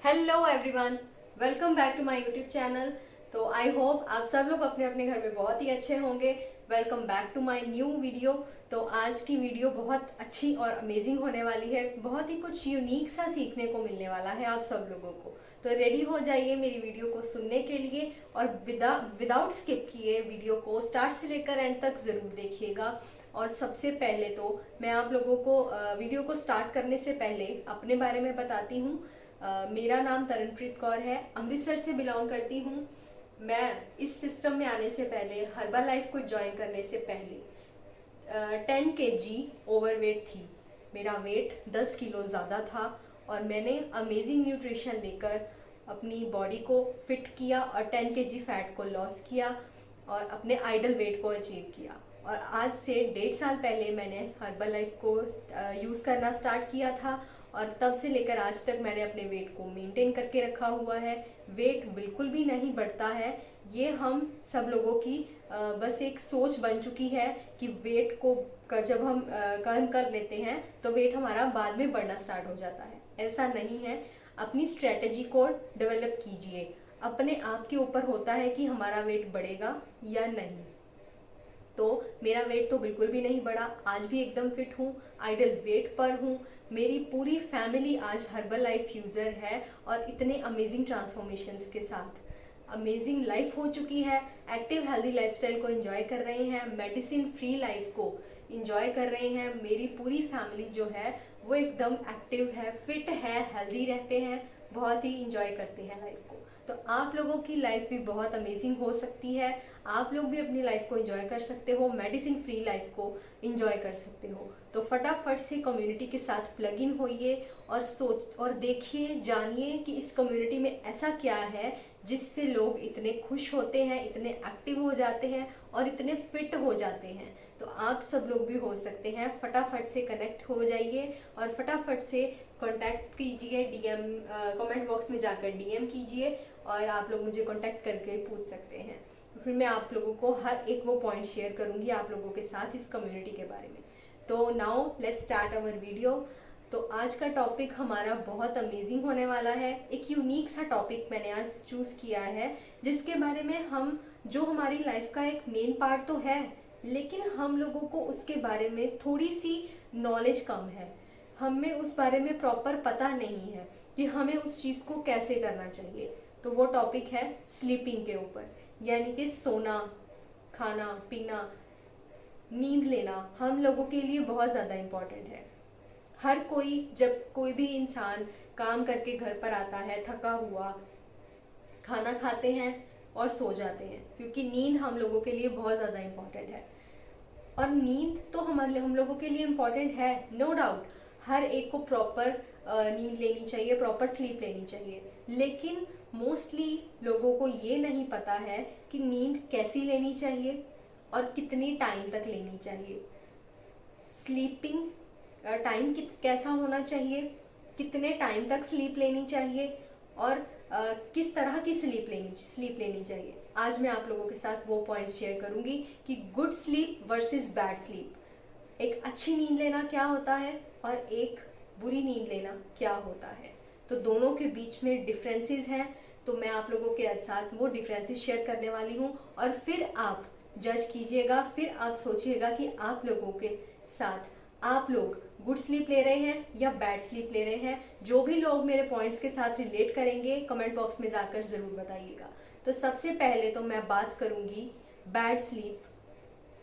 Hello everyone, welcome back to my YouTube channel. तो I hope आप सब लोग अपने अपने घर में बहुत ही अच्छे होंगे। Welcome back to my new video. तो आज की वीडियो बहुत अच्छी और अमेजिंग होने वाली है। बहुत ही कुछ यूनिक सा सीखने को मिलने वाला है आप सब लोगों को। तो रेडी हो जाइए मेरी वीडियो को सुनने के लिए और विदाउट स्किप किए वीडियो को स्टार्ट से लेकर एंड तक जरूर देखिएगा। और सबसे पहले तो मैं आप लोगों को वीडियो को स्टार्ट करने से पहले अपने बारे में बताती हूँ। मेरा नाम तरनप्रीत कौर है, अमृतसर से बिलोंग करती हूँ। मैं इस सिस्टम में आने से पहले, हर्बल लाइफ को ज्वाइन करने से पहले 10 kg ओवरवेट थी। मेरा वेट 10 किलो ज़्यादा था और मैंने अमेजिंग न्यूट्रिशन लेकर अपनी बॉडी को फिट किया और 10 kg फैट को लॉस किया और अपने आइडल वेट को अचीव किया। और आज से 1.5 साल पहले मैंने हर्बल लाइफ को यूज़ करना स्टार्ट किया था और तब से लेकर आज तक मैंने अपने वेट को मेंटेन करके रखा हुआ है। वेट बिल्कुल भी नहीं बढ़ता है। ये हम सब लोगों की बस एक सोच बन चुकी है कि वेट को जब हम कम कर लेते हैं तो वेट हमारा बाद में बढ़ना स्टार्ट हो जाता है। ऐसा नहीं है। अपनी स्ट्रेटेजी को डेवलप कीजिए। अपने आप के ऊपर होता है कि हमारा वेट बढ़ेगा या नहीं। तो मेरा वेट तो बिल्कुल भी नहीं बढ़ा, आज भी एकदम फिट हूँ, आइडल वेट पर हूँ। मेरी पूरी फैमिली आज हर्बल लाइफ यूज़र है और इतने अमेजिंग ट्रांसफॉर्मेशंस के साथ अमेजिंग लाइफ हो चुकी है। एक्टिव हेल्दी लाइफस्टाइल को एंजॉय कर रहे हैं, मेडिसिन फ्री लाइफ को एंजॉय कर रहे हैं। मेरी पूरी फैमिली जो है वो एकदम एक्टिव है, फिट है, हेल्दी रहते हैं, बहुत ही इंजॉय करते हैं लाइफ को। तो आप लोगों की लाइफ भी बहुत अमेजिंग हो सकती है। आप लोग भी अपनी लाइफ को एंजॉय कर सकते हो, मेडिसिन फ्री लाइफ को एंजॉय कर सकते हो। तो फटाफट से कम्युनिटी के साथ प्लग इन होइए और सोच और देखिए, जानिए कि इस कम्युनिटी में ऐसा क्या है जिससे लोग इतने खुश होते हैं, इतने एक्टिव हो जाते हैं और इतने फिट हो जाते हैं। तो आप सब लोग भी हो सकते हैं। फटाफट से कनेक्ट हो जाइए और फटाफट से कांटेक्ट कीजिए। डीएम कमेंट बॉक्स में जाकर डीएम कीजिए और आप लोग मुझे कांटेक्ट करके पूछ सकते हैं। तो फिर मैं आप लोगों को हर एक वो पॉइंट शेयर करूंगी आप लोगों के साथ इस कम्युनिटी के बारे में। तो now let's start our video. तो आज का टॉपिक हमारा बहुत अमेजिंग होने वाला है। एक यूनिक सा टॉपिक मैंने आज चूज किया है जिसके बारे में हम, जो हमारी लाइफ का एक मेन पार्ट तो है, लेकिन हम लोगों को उसके बारे में थोड़ी सी नॉलेज कम है। हमें उस बारे में प्रॉपर पता नहीं है कि हमें उस चीज़ को कैसे करना चाहिए। तो वो टॉपिक है स्लीपिंग के ऊपर, यानी कि सोना, खाना पीना, नींद लेना हम लोगों के लिए बहुत ज़्यादा इम्पोर्टेंट है। हर कोई, जब कोई भी इंसान काम करके घर पर आता है थका हुआ, खाना खाते हैं और सो जाते हैं, क्योंकि नींद हम लोगों के लिए बहुत ज़्यादा इम्पोर्टेंट है। और नींद तो हम लोगों के लिए इम्पोर्टेंट है, नो डाउट। हर एक को प्रॉपर नींद लेनी चाहिए, प्रॉपर स्लीप लेनी चाहिए। लेकिन मोस्टली लोगों को ये नहीं पता है कि नींद कैसी लेनी चाहिए और कितनी टाइम तक लेनी चाहिए। स्लीपिंग टाइम कैसा होना चाहिए, कितने टाइम तक स्लीप लेनी चाहिए और किस तरह की स्लीप लेनी चाहिए। आज मैं आप लोगों के साथ वो पॉइंट्स शेयर करूंगी कि good sleep versus bad sleep, एक अच्छी नींद लेना क्या होता है और एक बुरी नींद लेना क्या होता है। तो दोनों के बीच में डिफरेंसेस हैं। तो मैं आप लोगों के साथ वो डिफरेंसेस शेयर करने वाली हूँ और फिर आप जज कीजिएगा, फिर आप सोचिएगा कि आप लोगों के साथ आप लोग गुड स्लीप ले रहे हैं या बैड स्लीप ले रहे हैं। जो भी लोग मेरे पॉइंट्स के साथ रिलेट करेंगे कमेंट बॉक्स में जाकर जरूर बताइएगा। तो सबसे पहले तो मैं बात करूंगी बैड स्लीप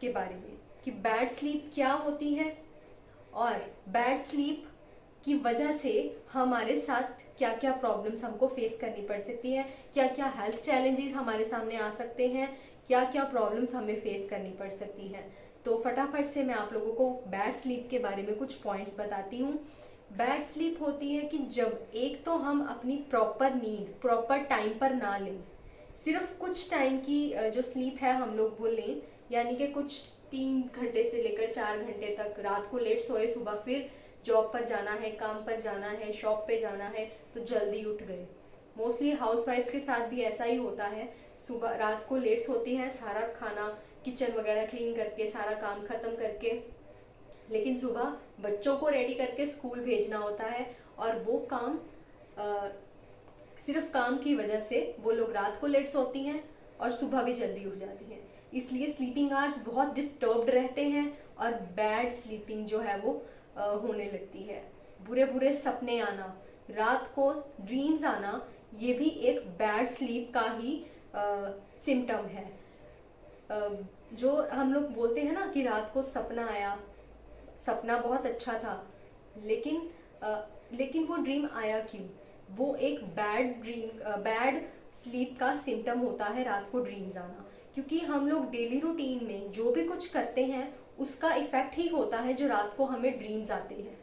के बारे में कि बैड स्लीप क्या होती है और बैड स्लीप की वजह से हमारे साथ क्या क्या प्रॉब्लम्स हमको फेस करनी पड़ सकती है, क्या क्या हेल्थ चैलेंजेस हमारे सामने आ सकते हैं, क्या क्या प्रॉब्लम्स हमें फेस करनी पड़ सकती हैं। तो फटाफट से मैं आप लोगों को बैड स्लीप के बारे में कुछ पॉइंट्स बताती हूँ। बैड स्लीप होती है कि जब एक तो हम अपनी प्रॉपर नींद प्रॉपर टाइम पर ना लें, सिर्फ कुछ टाइम की जो स्लीप है हम लोग वो लें, यानी कि कुछ 3 घंटे से लेकर 4 घंटे तक रात को लेट सोए, सुबह फिर जॉब पर जाना है, काम पर जाना है, शॉप पे जाना है तो जल्दी उठ गए। मोस्टली हाउसवाइफ्स के साथ भी ऐसा ही होता है। सुबह रात को लेट सोती हैं, सारा खाना किचन वगैरह क्लीन करके सारा काम खत्म करके, लेकिन सुबह बच्चों को रेडी करके स्कूल भेजना होता है और वो काम सिर्फ काम की वजह से वो लोग रात को लेट सोती हैं और सुबह भी जल्दी उठ जाती हैं। इसलिए स्लीपिंग आवर्स बहुत डिस्टर्ब्ड रहते हैं और बैड स्लीपिंग जो है वो होने लगती है। बुरे बुरे सपने आना, रात को ड्रीम्स आना, ये भी एक बैड स्लीप का ही सिम्टम है। जो हम लोग बोलते हैं ना कि रात को सपना आया, सपना बहुत अच्छा था, लेकिन वो ड्रीम आया क्यों? वो एक बैड स्लीप का सिम्टम होता है रात को ड्रीम्स आना। क्योंकि हम लोग डेली रूटीन में जो भी कुछ करते हैं उसका इफेक्ट ही होता है जो रात को हमें ड्रीम्स आते हैं।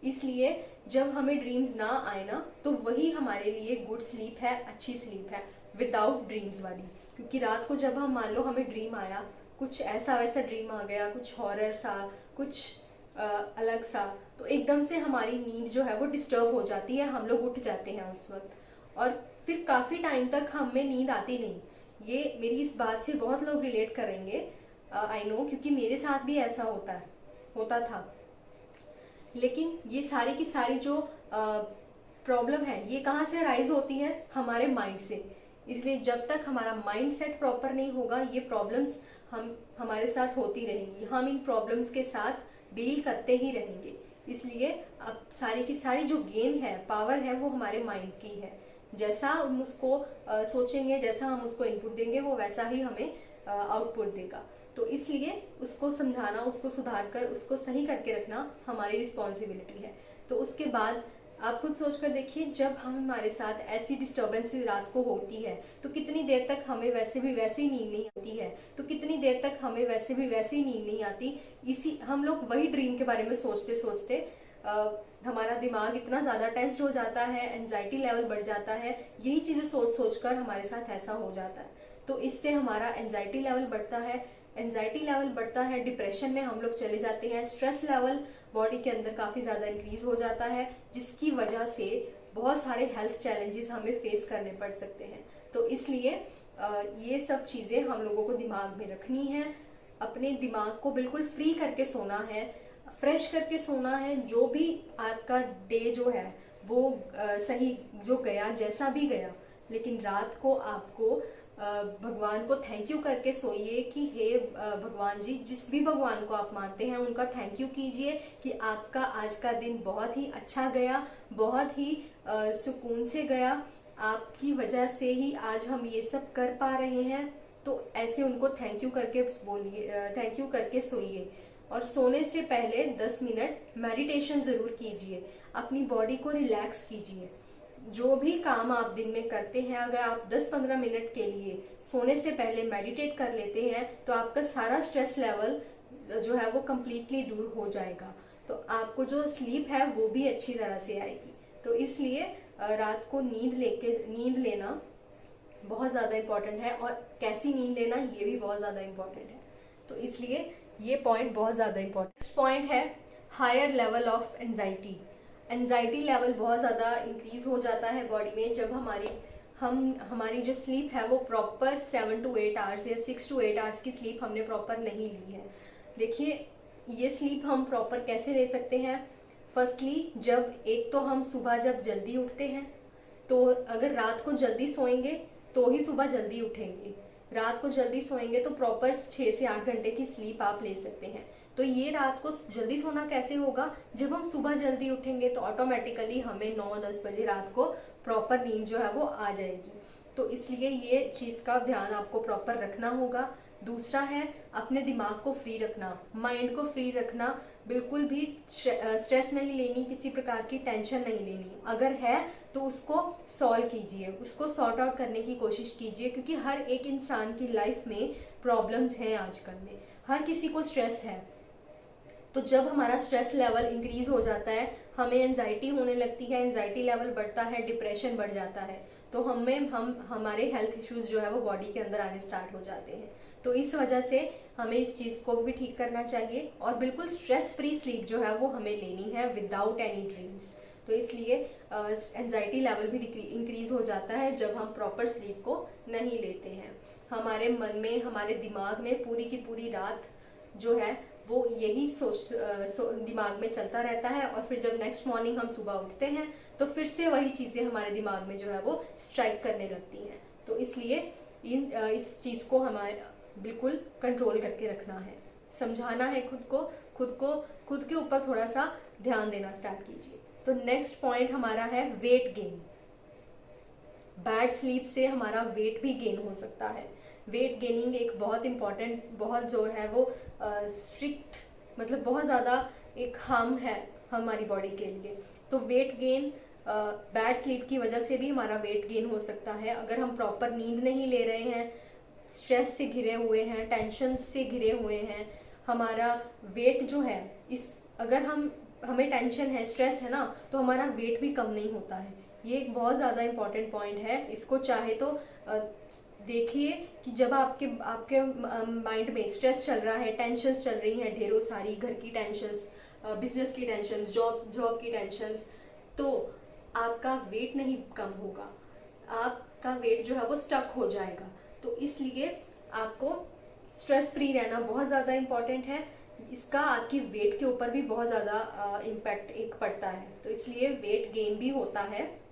इसलिए जब हमें ड्रीम्स ना आए ना, तो वही हमारे लिए गुड स्लीप है, अच्छी स्लीप है, विदाउट ड्रीम्स वाली। क्योंकि रात को जब हम मान लो हमें ड्रीम आया, कुछ ऐसा वैसा ड्रीम आ गया, कुछ हॉरर सा, कुछ अलग सा, तो एकदम से हमारी नींद जो है वो डिस्टर्ब हो जाती है, हम लोग उठ जाते हैं उस वक्त, और फिर काफी टाइम तक हमें नींद आती नहीं। ये मेरी इस बात से बहुत लोग रिलेट करेंगे, आई नो, क्योंकि मेरे साथ भी ऐसा होता था। लेकिन ये सारी की सारी जो प्रॉब्लम है ये कहाँ से राइज होती है? हमारे माइंड से। इसलिए जब तक हमारा माइंड सेट प्रॉपर नहीं होगा, ये प्रॉब्लम्स हमारे साथ होती रहेंगी, हम इन प्रॉब्लम्स के साथ डील करते ही रहेंगे। इसलिए अब सारी की सारी जो गेन है, पावर है, वो हमारे माइंड की है। जैसा हम उसको सोचेंगे, जैसा हम उसको इनपुट देंगे, वो वैसा ही हमें आउटपुट देगा। तो इसलिए उसको समझाना, उसको सुधार कर, उसको सही करके रखना हमारी रिस्पॉन्सिबिलिटी है। तो उसके बाद आप खुद सोच कर देखिए, जब हमारे साथ ऐसी डिस्टर्बेंस रात को होती है तो कितनी देर तक हमें वैसे भी वैसे ही नींद नहीं आती है, तो कितनी देर तक हमें वैसे भी वैसे ही नींद नहीं आती। इसी हम लोग वही ड्रीम के बारे में सोचते सोचते हमारा दिमाग इतना ज्यादा टेंस्ड हो जाता है, एंजाइटी लेवल बढ़ जाता है, यही चीजें सोच सोच कर हमारे साथ ऐसा हो जाता है। तो इससे हमारा एंजाइटी लेवल बढ़ता है, डिप्रेशन में हम लोग चले जाते हैं, स्ट्रेस लेवल बॉडी के अंदर काफी ज्यादा इंक्रीज हो जाता है, जिसकी वजह से बहुत सारे हेल्थ चैलेंजेस हमें फेस करने पड़ सकते हैं। तो इसलिए ये सब चीजें हम लोगों को दिमाग में रखनी है। अपने दिमाग को बिल्कुल फ्री करके सोना है, फ्रेश करके सोना है। जो भी आपका डे जो है वो सही जो गया, जैसा भी गया, लेकिन रात को आपको भगवान को थैंक यू करके सोइए कि हे भगवान जी, जिस भी भगवान को आप मानते हैं उनका थैंक यू कीजिए कि आपका आज का दिन बहुत ही अच्छा गया, बहुत ही सुकून से गया, आपकी वजह से ही आज हम ये सब कर पा रहे हैं। तो ऐसे उनको थैंक यू करके बोलिए, थैंक यू करके सोइए। और सोने से पहले 10 मिनट मेडिटेशन जरूर कीजिए, अपनी बॉडी को रिलैक्स कीजिए। जो भी काम आप दिन में करते हैं, अगर आप 10-15 मिनट के लिए सोने से पहले मेडिटेट कर लेते हैं तो आपका सारा स्ट्रेस लेवल जो है वो कम्प्लीटली दूर हो जाएगा। तो आपको जो स्लीप है वो भी अच्छी तरह से आएगी। तो इसलिए रात को नींद लेना बहुत ज्यादा इम्पोर्टेंट है, और कैसी नींद लेना ये भी बहुत ज्यादा इम्पोर्टेंट है। तो इसलिए ये पॉइंट बहुत ज्यादा इम्पोर्टेंट। नेक्स्ट पॉइंट है higher level of anxiety. Anxiety level बहुत ज़्यादा इंक्रीज हो जाता है बॉडी में जब हमारी जो स्लीप है वो प्रॉपर 7 to 8 आवर्स या 6 to 8 आवर्स की स्लीप हमने प्रॉपर नहीं ली है। देखिए, ये स्लीप हम प्रॉपर कैसे ले सकते हैं? फर्स्टली, जब एक तो हम सुबह जब जल्दी उठते हैं, तो अगर रात को जल्दी सोएंगे तो ही सुबह जल्दी उठेंगे। रात को जल्दी सोएंगे तो प्रॉपर 6 से 8 घंटे की स्लीप आप ले सकते हैं। तो ये रात को जल्दी सोना कैसे होगा? जब हम सुबह जल्दी उठेंगे तो ऑटोमेटिकली हमें 9-10 बजे रात को प्रॉपर नींद जो है वो आ जाएगी। तो इसलिए ये चीज का ध्यान आपको प्रॉपर रखना होगा। दूसरा है अपने दिमाग को फ्री रखना, माइंड को फ्री रखना। बिल्कुल भी स्ट्रेस नहीं लेनी, किसी प्रकार की टेंशन नहीं लेनी। अगर है तो उसको सॉल्व कीजिए, उसको सॉर्ट आउट करने की कोशिश कीजिए, क्योंकि हर एक इंसान की लाइफ में प्रॉब्लम्स हैं आजकल में, हर किसी को स्ट्रेस है। तो जब हमारा स्ट्रेस लेवल इंक्रीज हो जाता है, हमें एंजाइटी होने लगती है, एंजाइटी लेवल बढ़ता है, डिप्रेशन बढ़ जाता है, तो हमारे हेल्थ इश्यूज जो है वो बॉडी के अंदर आने स्टार्ट हो जाते हैं। तो इस वजह से हमें इस चीज को भी ठीक करना चाहिए, और बिल्कुल स्ट्रेस फ्री स्लीप जो है वो हमें लेनी है विदाउट एनी ड्रीम्स। तो इसलिए एंजाइटी लेवल भी इंक्रीज हो जाता है जब हम प्रॉपर स्लीप को नहीं लेते हैं। हमारे मन में, हमारे दिमाग में पूरी की पूरी रात जो है वो यही दिमाग में चलता रहता है, और फिर जब नेक्स्ट मॉर्निंग हम सुबह उठते हैं तो फिर से वही चीज़ें हमारे दिमाग में जो है वो स्ट्राइक करने लगती हैं। तो इसलिए इस चीज़ को हमारे बिल्कुल कंट्रोल करके रखना है, समझाना है खुद के ऊपर थोड़ा सा ध्यान देना स्टार्ट कीजिए। तो नेक्स्ट पॉइंट हमारा है वेट गेन। बैड स्लीप से हमारा वेट भी गेन हो सकता है। वेट गेनिंग एक बहुत इम्पॉर्टेंट, बहुत जो है वो स्ट्रिक्ट, मतलब बहुत ज़्यादा एक हार्म है हमारी बॉडी के लिए। तो वेट गेन बैड स्लीप की वजह से भी हमारा वेट गेन हो सकता है। अगर हम प्रॉपर नींद नहीं ले रहे हैं, स्ट्रेस से घिरे हुए हैं, टेंशन से घिरे हुए हैं, हमारा वेट जो है अगर हमें टेंशन है, स्ट्रेस है ना, तो हमारा वेट भी कम नहीं होता है। ये एक बहुत ज़्यादा इंपॉर्टेंट पॉइंट है। इसको चाहे तो देखिए कि जब आपके माइंड में स्ट्रेस चल रहा है, टेंशन्स चल रही हैं ढेरों सारी, घर की टेंशन्स, बिजनेस की टेंशन्स, जॉब की टेंशन्स, तो आपका वेट नहीं कम होगा, आपका वेट जो है वो स्टक हो जाएगा। तो इसलिए आपको स्ट्रेस फ्री रहना बहुत ज़्यादा इम्पॉर्टेंट है। इसका आपकी वेट के ऊपर भी बहुत ज़्यादा इम्पैक्ट एक पड़ता है। तो इसलिए वेट गेन भी होता है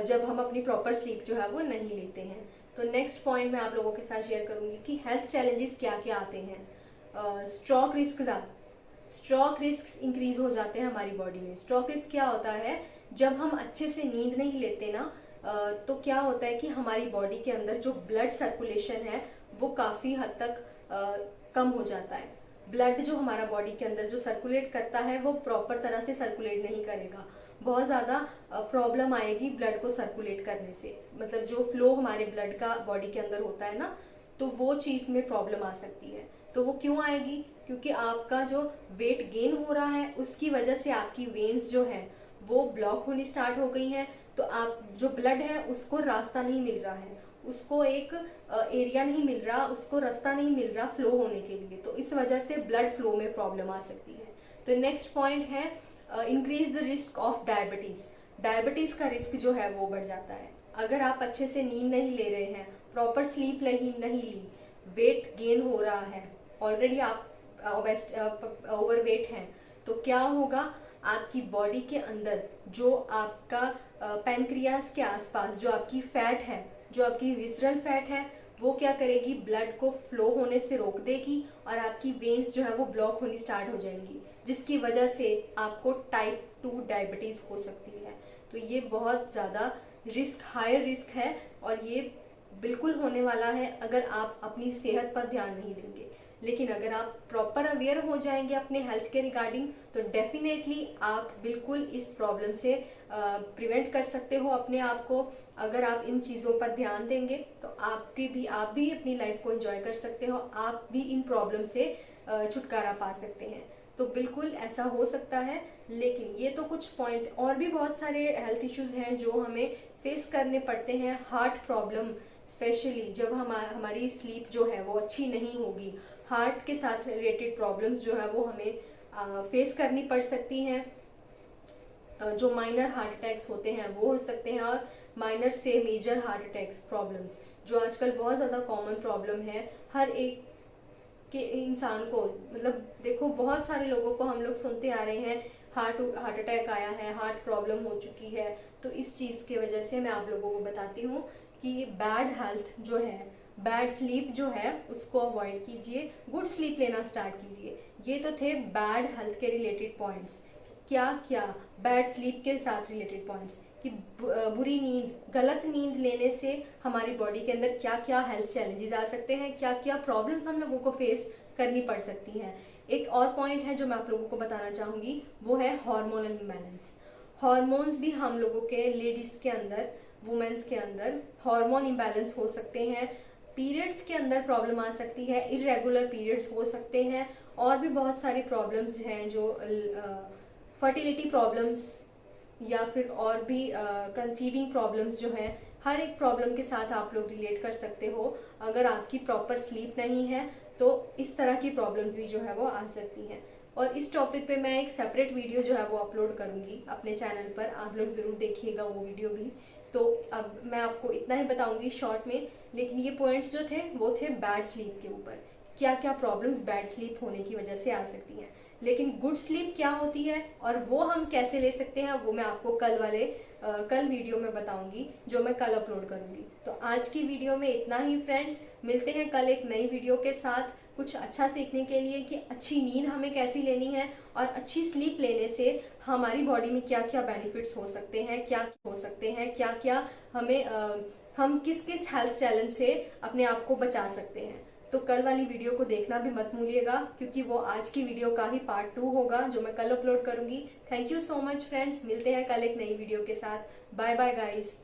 जब हम अपनी प्रॉपर स्लीप जो है वो नहीं लेते हैं। तो नेक्स्ट पॉइंट मैं आप लोगों के साथ शेयर करूंगी कि हेल्थ चैलेंजेस क्या क्या आते हैं। स्ट्रोक रिस्क इंक्रीज हो जाते हैं हमारी बॉडी में। स्ट्रोक रिस्क क्या होता है, जब हम अच्छे से नींद नहीं लेते ना, तो क्या होता है कि हमारी बॉडी के अंदर जो ब्लड सर्कुलेशन है वो काफ़ी हद तक कम हो जाता है। ब्लड जो हमारा बॉडी के अंदर जो सर्कुलेट करता है वो प्रॉपर तरह से सर्कुलेट नहीं करेगा, बहुत ज़्यादा प्रॉब्लम आएगी ब्लड को सर्कुलेट करने से। मतलब जो फ्लो हमारे ब्लड का बॉडी के अंदर होता है ना, तो वो चीज़ में प्रॉब्लम आ सकती है। तो वो क्यों आएगी, क्योंकि आपका जो वेट गेन हो रहा है उसकी वजह से आपकी वेन्स जो है वो ब्लॉक होनी स्टार्ट हो गई हैं। तो आप जो ब्लड है उसको रास्ता नहीं मिल रहा है, उसको एक एरिया नहीं मिल रहा, उसको रास्ता नहीं मिल रहा फ्लो होने के लिए। तो इस वजह से ब्लड फ्लो में प्रॉब्लम आ सकती है। तो नेक्स्ट पॉइंट है increase the risk of diabetes. Diabetes का रिस्क जो है वो बढ़ जाता है। अगर आप अच्छे से नींद नहीं ले रहे हैं, प्रॉपर स्लीप नहीं ली, वेट गेन हो रहा है, ऑलरेडी आप ओवरवेट हैं, तो क्या होगा, आपकी बॉडी के अंदर जो आपका पैनक्रियास के आसपास जो आपकी फैट है, जो आपकी विसरल फैट है, वो क्या करेगी, ब्लड को फ्लो होने से रोक देगी और आपकी वेन्स जो है वो ब्लॉक होनी स्टार्ट हो जाएंगी, जिसकी वजह से आपको टाइप 2 डायबिटीज हो सकती है। तो ये बहुत ज़्यादा हायर रिस्क है और ये बिल्कुल होने वाला है अगर आप अपनी सेहत पर ध्यान नहीं देंगे। लेकिन अगर आप प्रॉपर अवेयर हो जाएंगे अपने हेल्थ के रिगार्डिंग, तो डेफिनेटली आप बिल्कुल इस प्रॉब्लम से प्रिवेंट कर सकते हो अपने आप को। अगर आप इन चीज़ों पर ध्यान देंगे तो आप भी अपनी लाइफ को एंजॉय कर सकते हो, आप भी इन प्रॉब्लम से छुटकारा पा सकते हैं। तो बिल्कुल ऐसा हो सकता है। लेकिन ये तो कुछ पॉइंट, और भी बहुत सारे हेल्थ इश्यूज हैं जो हमें फेस करने पड़ते हैं। हार्ट प्रॉब्लम स्पेशली, जब हमारी स्लीप जो है वो अच्छी नहीं होगी, हार्ट के साथ रिलेटेड प्रॉब्लम्स जो है वो हमें फेस करनी पड़ सकती हैं। जो माइनर हार्ट अटैक्स होते हैं वो हो सकते हैं, और माइनर से मेजर हार्ट अटैक्स प्रॉब्लम्स जो आजकल बहुत ज़्यादा कॉमन प्रॉब्लम है हर एक के इंसान को। मतलब देखो, बहुत सारे लोगों को हम लोग सुनते आ रहे हैं हार्ट अटैक आया है, हार्ट प्रॉब्लम हो चुकी है। तो इस चीज़ की वजह से मैं आप लोगों को बताती हूँ कि बैड हेल्थ जो है, बैड स्लीप जो है उसको अवॉइड कीजिए, गुड स्लीप लेना स्टार्ट कीजिए। ये तो थे बैड हेल्थ के रिलेटेड पॉइंट्स। क्या क्या बैड स्लीप के साथ रिलेटेड पॉइंट्स, कि बुरी नींद, गलत नींद लेने से हमारी बॉडी के अंदर क्या क्या हेल्थ चैलेंजेस आ सकते हैं, क्या क्या प्रॉब्लम्स हम लोगों को फेस करनी पड़ सकती हैं। एक और पॉइंट है जो मैं आप लोगों को बताना चाहूँगी, वो है हार्मोनल इम्बैलेंस। हार्मोन्स भी हम लोगों के, लेडीज़ के अंदर, वुमेन्स के अंदर हार्मोन इम्बैलेंस हो सकते हैं। पीरियड्स के अंदर प्रॉब्लम आ सकती है, इरेगुलर पीरियड्स हो सकते हैं, और भी बहुत सारी प्रॉब्लम्स हैं जो फर्टिलिटी प्रॉब्लम्स या फिर और भी कंसीविंग प्रॉब्लम्स जो हैं। हर एक प्रॉब्लम के साथ आप लोग रिलेट कर सकते हो। अगर आपकी प्रॉपर स्लीप नहीं है तो इस तरह की प्रॉब्लम्स भी जो है वो आ सकती हैं। और इस टॉपिक पे मैं एक सेपरेट वीडियो जो है वो अपलोड करूंगी अपने चैनल पर, आप लोग ज़रूर देखिएगा वो वीडियो भी। तो अब मैं आपको इतना ही बताऊंगी शॉर्ट में, लेकिन ये पॉइंट्स जो थे वो थे बैड स्लीप के ऊपर। क्या क्या प्रॉब्लम्स बैड स्लीप होने की वजह से आ सकती हैं। लेकिन गुड स्लीप क्या होती है और वो हम कैसे ले सकते हैं, वो मैं आपको कल वीडियो में बताऊंगी, जो मैं कल अपलोड करूंगी। तो आज की वीडियो में इतना ही फ्रेंड्स, मिलते हैं कल एक नई वीडियो के साथ, कुछ अच्छा सीखने के लिए कि अच्छी नींद हमें कैसी लेनी है और अच्छी स्लीप लेने से हमारी बॉडी में क्या क्या बेनिफिट्स हो सकते हैं, क्या क्या हम किस किस हेल्थ चैलेंज से अपने आप को बचा सकते हैं। तो कल वाली वीडियो को देखना भी मत भूलिएगा, क्योंकि वो आज की वीडियो का ही पार्ट 2 होगा, जो मैं कल अपलोड करूंगी। Thank you so much friends, मिलते हैं कल एक नई वीडियो के साथ। Bye bye guys.